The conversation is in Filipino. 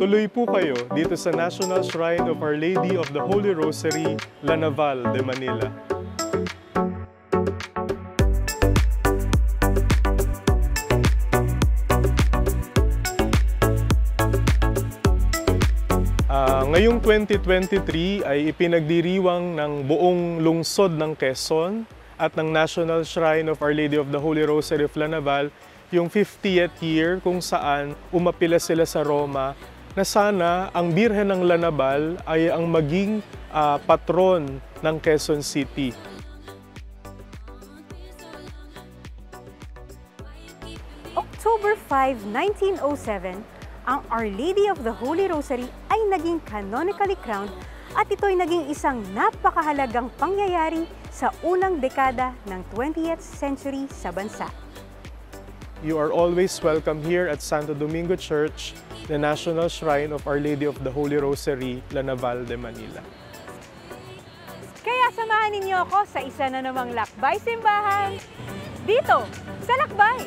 Tuloy po kayo dito sa National Shrine of Our Lady of the Holy Rosary, La Naval de Manila. Ngayong 2023 ay ipinagdiriwang ng buong lungsod ng Quezon at ng National Shrine of Our Lady of the Holy Rosary of La Naval yung 50th year kung saan umapila sila sa Roma na sana ang Birhen ng La Naval ay ang maging patron ng Quezon City. October 5, 1907, ang Our Lady of the Holy Rosary ay naging canonically crowned at ito'y naging isang napakahalagang pangyayari sa unang dekada ng 20th century sa bansa. You are always welcome here at Santo Domingo Church, the National Shrine of Our Lady of the Holy Rosary, La Naval de Manila. Kaya samahan ninyo ako sa isa na namang lakbay simbahan dito sa Lakbay!